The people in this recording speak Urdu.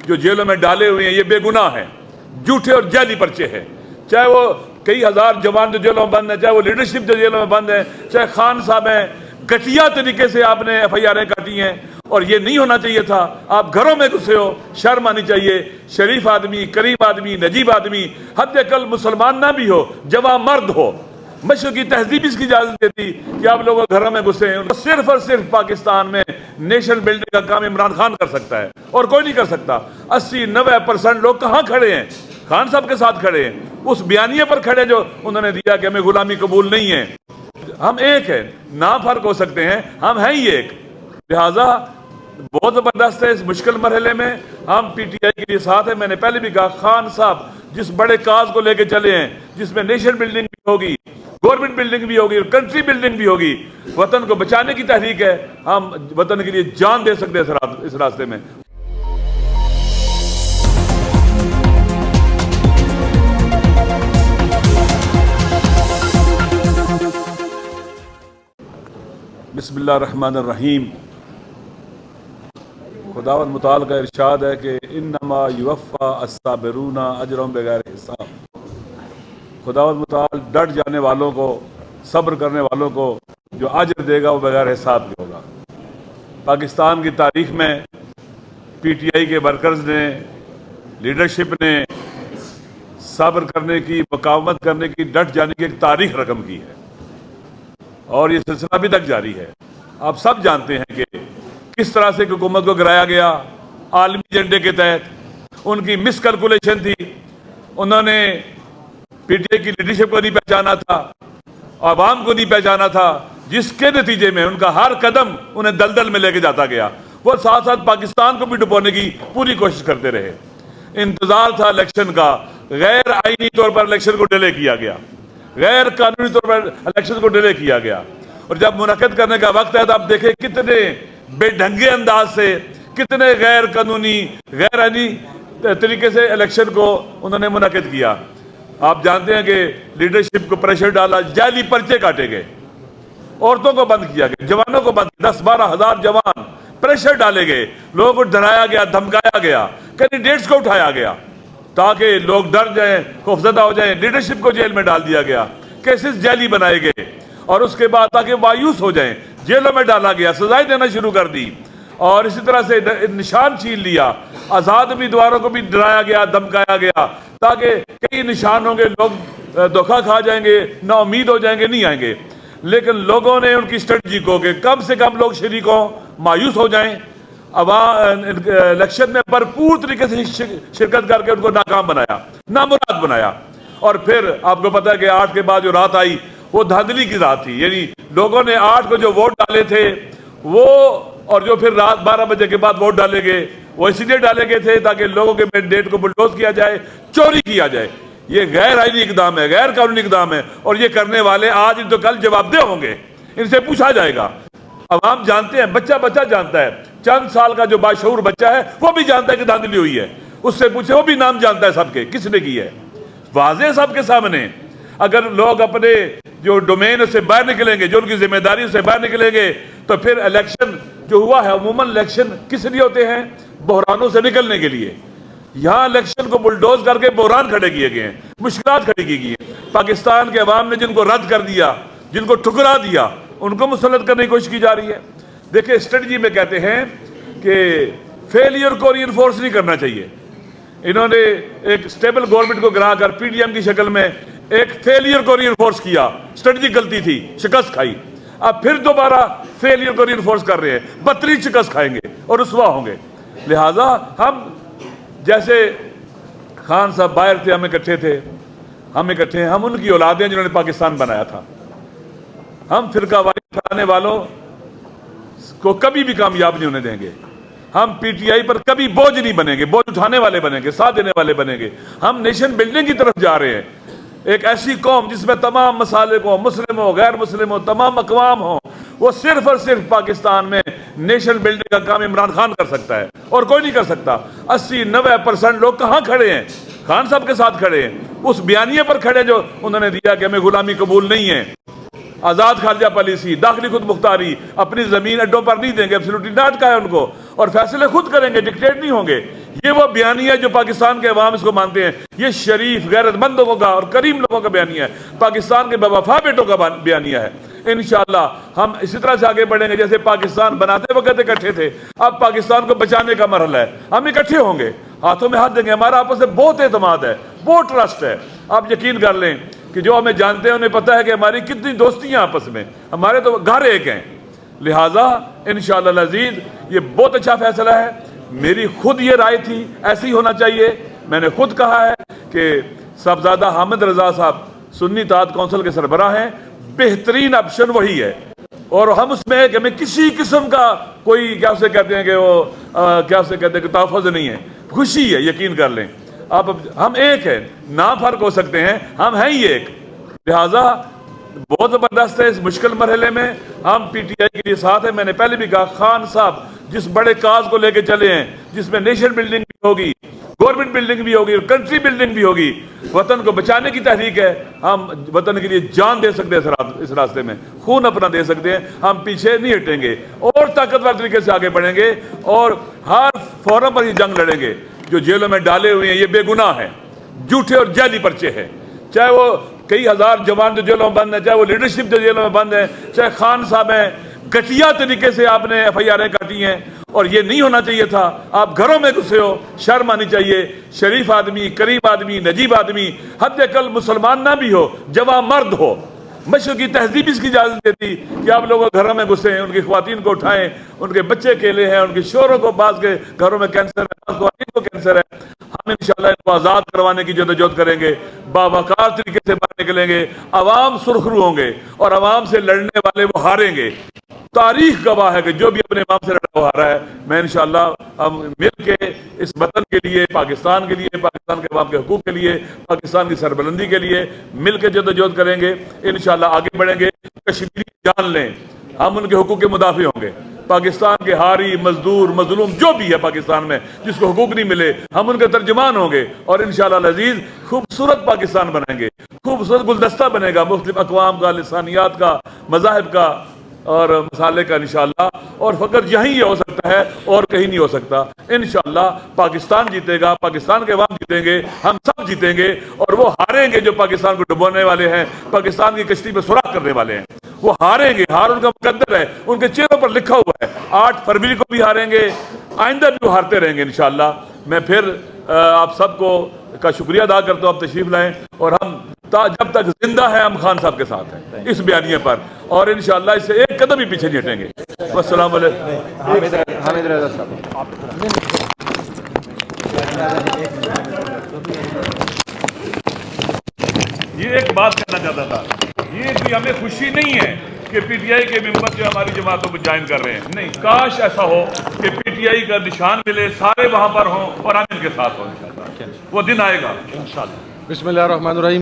جو جیلوں میں ڈالے ہوئے ہیں یہ بے گناہ ہیں، جھوٹے اور جعلی پرچے ہیں، چاہے وہ کئی ہزار جوان جو جیلوں میں بند ہیں، چاہے وہ لیڈرشپ جو جیلوں میں بند ہیں، چاہے خان صاحب ہیں، گھٹیا طریقے سے آپ نے ایف آئی آریں کاٹی ہیں، اور یہ نہیں ہونا چاہیے تھا۔ آپ گھروں میں گھسے ہو، شرم آنی چاہیے، شریف آدمی، کریم آدمی، نجیب آدمی، حد اقل مسلمان نہ بھی ہو، جوان مرد ہو۔ مشرق کی تہذیب اس کی اجازت دیتی کہ آپ لوگوں گھروں میں گھسے ہیں۔ صرف اور صرف پاکستان میں نیشن بلڈنگ کا کام عمران خان کر سکتا ہے اور کوئی نہیں کر سکتا۔ 80-90% لوگ کہاں کھڑے ہیں؟ خان صاحب کے ساتھ کھڑے ہیں، اس بیانیے پر کھڑے جو انہوں نے دیا کہ ہمیں غلامی قبول نہیں ہے۔ ہم ایک ہیں، نام فرق ہو سکتے ہیں، ہم ہیں ہی ایک۔ لہٰذا بہت زبردست ہے، اس مشکل مرحلے میں ہم پی ٹی آئی کے لیے ساتھ ہیں۔ میں نے پہلے بھی کہا، خان صاحب جس بڑے کاز کو لے کے چلے ہیں، جس میں نیشن بلڈنگ بھی ہوگی، گورنمنٹ بلڈنگ بھی ہوگی اور کنٹری بلڈنگ بھی ہوگی، وطن کو بچانے کی تحریک ہے، ہم وطن کے لیے جان دے سکتے ہیں اس راستے میں۔ بسم اللہ الرحمن الرحیم۔ خداوند متعال کا ارشاد ہے کہ انما یوفی الصابرون اجرهم بغیر حساب۔ خداوند متعال ڈٹ جانے والوں کو، صبر کرنے والوں کو جو اجر دے گا وہ بغیر حساب کے ہوگا۔ پاکستان کی تاریخ میں پی ٹی آئی کے ورکرز نے، لیڈرشپ نے صبر کرنے کی، مقاومت کرنے کی، ڈٹ جانے کی ایک تاریخ رقم کی ہے، اور یہ سلسلہ ابھی تک جاری ہے۔ آپ سب جانتے ہیں کہ کس طرح سے حکومت کو گرایا گیا عالمی ایجنڈے کے تحت۔ ان کی مس کیلکولیشن تھی، انہوں نے پی ٹی آئی کی لیڈرشپ کو نہیں پہچانا تھا، عوام کو نہیں پہچانا تھا، جس کے نتیجے میں ان کا ہر قدم انہیں دلدل میں لے کے جاتا گیا۔ وہ ساتھ ساتھ پاکستان کو بھی ڈبونے کی پوری کوشش کرتے رہے۔ انتظار تھا الیکشن کا، غیر آئینی طور پر الیکشن کو ڈیلے کیا گیا، غیر قانونی طور پر الیکشن کو ڈیلے کیا گیا، اور جب منعقد کرنے کا وقت ہے تو آپ دیکھیں کتنے بے ڈھنگے انداز سے، کتنے غیر قانونی، غیر آئینی طریقے سے الیکشن کو انہوں نے منعقد کیا۔ آپ جانتے ہیں کہ لیڈرشپ کو پریشر ڈالا، جعلی پرچے کاٹے گئے، عورتوں کو بند کیا گیا، جوانوں کو بند کیا، 10-12 ہزار جوان پریشر ڈالے گئے، لوگوں کو ڈرایا گیا، دھمکایا گیا، کینڈیڈیٹس کو اٹھایا گیا تاکہ لوگ ڈر جائیں، خوفزدہ ہو جائیں۔ لیڈرشپ کو جیل میں ڈال دیا گیا، کیسز جعلی بنائے گئے، اور اس کے بعد تاکہ مایوس ہو جائیں جیلوں میں ڈالا گیا، سزائیں دینا شروع کر دی، اور اسی طرح سے نشان چھین لیا۔ آزاد امیدواروں کو بھی ڈرایا گیا، دھمکایا گیا تاکہ کئی نشان ہوں گے، لوگ دھوکہ کھا جائیں گے، نا امید ہو جائیں گے، نہیں آئیں گے۔ لیکن لوگوں نے ان کی اسٹریٹجی کو کہ کم سے کم لوگ شریک ہوں، مایوس ہو جائیں، الیکشن میں بھرپور طریقے سے شرکت کر کے ان کو ناکام بنایا، نامراد بنایا۔ اور پھر آپ کو پتا ہے کہ 8 کے بعد جو رات آئی وہ دھاندلی کی رات تھی، یعنی لوگوں نے 8 کو جو ووٹ ڈالے تھے وہ، اور جو پھر رات 12 بجے کے بعد ووٹ ڈالے گئے، وہ اسی لیے ڈالے گئے تھے تاکہ لوگوں کے مینڈیٹ کو بلڈوز کیا جائے، چوری کیا جائے۔ یہ غیر آئینی اقدام ہے، غیر قانونی اقدام ہے، اور یہ کرنے والے آج تو کل جواب دہ ہوں گے، ان سے پوچھا جائے گا۔ عوام جانتے ہیں، بچہ جانتا ہے، چند سال کا جو باشعور بچہ ہے وہ بھی جانتا ہے کہ دھاندلی ہوئی ہے، اس سے پوچھے، وہ بھی نام جانتا ہے سب کے، کس نے کی ہے، واضح سب کے سامنے۔ اگر لوگ اپنے جو ڈومین سے باہر نکلیں گے، جو ان کی ذمہ داری سے باہر نکلیں گے، تو پھر الیکشن جو ہوا ہے، عموماً الیکشن کس لیے ہوتے ہیں؟ بحرانوں سے نکلنے کے لیے۔ یہاں الیکشن کو بلڈوز کر کے بحران کھڑے کیے گئے ہیں، مشکلات کھڑی کی گئی ہیں۔ پاکستان کے عوام نے جن کو رد کر دیا، جن کو ٹھکرا دیا، ان کو مسلط کرنے کی کوشش کی جا رہی ہے۔ دیکھیں اسٹریٹجی میں کہتے ہیں کہ فیلئر کو ری انفورس نہیں کرنا چاہیے۔ انہوں نے ایک سٹیبل گورنمنٹ کو گرا کر پی ڈی ایم کی شکل میں ایک فیلئر کو ری انفورس کیا، اسٹریٹجی غلطی تھی، شکست کھائی۔ اب پھر دوبارہ فیلئر کو ری انفورس کر رہے ہیں، بدترین شکست کھائیں گے اور رسوا ہوں گے۔ لہٰذا ہم جیسے خان صاحب باہر تھے، ہم اکٹھے تھے، ہم اکٹھے ہیں، ہم ان کی اولادیں جنہوں نے پاکستان بنایا تھا۔ ہم فرقہ واریت پھیلانے والوں کو کبھی بھی کامیاب نہیں ہونے دیں گے۔ ہم پی ٹی آئی پر کبھی بوجھ نہیں بنیں گے، بوجھ اٹھانے والے بنیں گے، ساتھ دینے والے بنیں گے۔ ہم نیشن بلڈنگ کی طرف جا رہے ہیں، ایک ایسی قوم جس میں تمام مسالک ہوں، مسلم ہو، غیر مسلم ہو، تمام اقوام ہوں۔ وہ صرف اور صرف پاکستان میں نیشن بلڈنگ کا کام عمران خان کر سکتا ہے اور کوئی نہیں کر سکتا۔ 80-90% لوگ کہاں کھڑے ہیں؟ خان صاحب کے ساتھ کھڑے ہیں، اس بیانیے پر کھڑے جو انہوں نے دیا کہ ہمیں غلامی قبول نہیں ہے، آزاد خارجہ پالیسی، داخلی خود مختاری، اپنی زمین اڈوں پر نہیں دیں گے، ایبسولوٹلی ڈانٹ کا ہے ان کو، اور فیصلے خود کریں گے، ڈکٹیٹ نہیں ہوں گے۔ یہ وہ بیانیہ ہے جو پاکستان کے عوام اس کو مانتے ہیں. یہ شریف غیرت مند لوگوں کا اور کریم لوگوں کا بیانیہ ہے, پاکستان کے بے وفا بیٹوں کا بیانیہ ہے. انشاءاللہ ہم اسی طرح سے آگے بڑھیں گے جیسے پاکستان بناتے وقت اکٹھے تھے, اب پاکستان کو بچانے کا مرحلہ ہے, ہم اکٹھے ہوں گے, ہاتھوں میں ہاتھ دیں گے. ہمارا آپس میں بہت اعتماد ہے, بہت ٹرسٹ ہے. آپ یقین کر لیں کہ جو ہمیں جانتے ہیں انہیں پتہ ہے کہ ہماری کتنی دوستیاں آپس میں, ہمارے تو گھر ایک ہیں. لہٰذا انشاءاللہ العزیز یہ بہت اچھا فیصلہ ہے. میری خود یہ رائے تھی ایسی ہونا چاہیے. میں نے خود کہا ہے کہ صاحبزادہ حامد رضا صاحب سنی اتحاد کونسل کے سربراہ ہیں, بہترین آپشن وہی ہے. اور ہم اس میں کہ ہمیں کسی قسم کا کوئی کیا اسے کہتے ہیں کہ وہ کیا اسے کہتے ہیں کہ تحفظ نہیں ہے, خوشی ہے, یقین کر لیں. آپ ہم ایک ہیں, نہ فرق ہو سکتے ہیں, ہم ہیں ہی ایک. لہٰذا بہت زبردست ہے. اس مشکل مرحلے میں ہم پی ٹی آئی کے لیے ساتھ ہیں. میں نے پہلے بھی کہا خان صاحب جس بڑے کاز کو لے کے چلے ہیں, جس میں نیشن بلڈنگ بھی ہوگی, گورنمنٹ بلڈنگ بھی ہوگی, کنٹری بلڈنگ بھی ہوگی, وطن کو بچانے کی تحریک ہے. ہم وطن کے لیے جان دے سکتے ہیں, اس راستے میں خون اپنا دے سکتے ہیں. ہم پیچھے نہیں ہٹیں گے اور طاقتور طریقے سے آگے بڑھیں گے اور ہر فورم پر یہ جنگ لڑیں گے. جو جیلوں میں ڈالے ہوئے ہیں یہ بے گناہ ہیں, جھوٹے اور جعلی پرچے ہیں. چاہے وہ کئی ہزار جوان جو جیلوں میں بند ہیں, چاہے وہ لیڈرشپ جو جیلوں میں بند ہے, چاہے خان صاحب ہیں, گھٹیا طریقے سے آپ نے ایف آئی آریں کاٹی ہیں. اور یہ نہیں ہونا چاہیے تھا. آپ گھروں میں گھسے ہو, شرم آنی چاہیے. شریف آدمی, کریم آدمی, نجیب آدمی, حد اقل مسلمان نہ بھی ہو, جوان مرد ہو. مشرقی تہذیب اس کی اجازت دیتی کہ آپ لوگ گھروں میں گھسیں, ان کی خواتین کو اٹھائیں, ان کے بچے اکیلے ہیں, ان کے شوہروں کو بعض کے گھروں میں کینسر ہے, بعض خواتین کو کینسر ہے. ہم انشاءاللہ ان کو آزاد کروانے کی جدوجہد کریں گے, باوقار طریقے سے باہر نکلیں گے. عوام سرخرو ہوں گے اور عوام سے لڑنے والے وہ ہاریں گے. تاریخ گواہ ہے کہ جو بھی اپنے امام سے لڑا وہ ہارا ہے. میں انشاءاللہ ہم مل کے اس وطن کے لیے, پاکستان کے لیے, پاکستان کے عوام کے حقوق کے لیے, پاکستان کی سربلندی کے لیے مل کے جدوجہد کریں گے. انشاءاللہ آگے بڑھیں گے. کشمیری جان لیں, ہم ان کے حقوق کے مدافع ہوں گے. پاکستان کے ہاری, مزدور, مظلوم جو بھی ہے پاکستان میں جس کو حقوق نہیں ملے, ہم ان کے ترجمان ہوں گے. اور انشاءاللہ العزیز خوبصورت پاکستان بنائیں گے, خوبصورت گلدستہ بنے گا مختلف اقوام کا, لسانیات کا, مذاہب کا اور مسالے کا انشاءاللہ. اور فقط یہیں یہ ہو سکتا ہے اور کہیں نہیں ہو سکتا. انشاءاللہ پاکستان جیتے گا, پاکستان کے عوام جیتیں گے, ہم سب جیتیں گے. اور وہ ہاریں گے جو پاکستان کو ڈبونے والے ہیں, پاکستان کی کشتی پہ سوراخ کرنے والے ہیں. وہ ہاریں گے, ہار ان کا مقدر ہے, ان کے چہروں پر لکھا ہوا ہے. 8 فروری کو بھی ہاریں گے, آئندہ بھی وہ ہارتے رہیں گے انشاءاللہ. میں پھر آپ سب کو کا شکریہ ادا کرتا ہوں, آپ تشریف لائیں. اور ہم جب تک زندہ ہیں ہم خان صاحب کے ساتھ ہیں اس بیانیے پر, اور انشاءاللہ اس سے ایک قدم بھی پیچھے نہیں ہٹیں گے. السلام علیکم. حامد رضا صاحب, یہ ایک بات کہنا چاہتا تھا. یہ کوئی ہمیں خوشی نہیں ہے کہ پی ٹی آئی کے ممبر جو ہماری جماعتوں کو جوائن کر رہے ہیں, نہیں. کاش ایسا ہو کہ پی ٹی آئی کا نشان ملے, سارے وہاں پر ہوں اور ہم ان کے ساتھ ہوں. انشاءاللہ وہ دن آئے گا انشاءاللہ. بسم اللہ الرحمن الرحیم.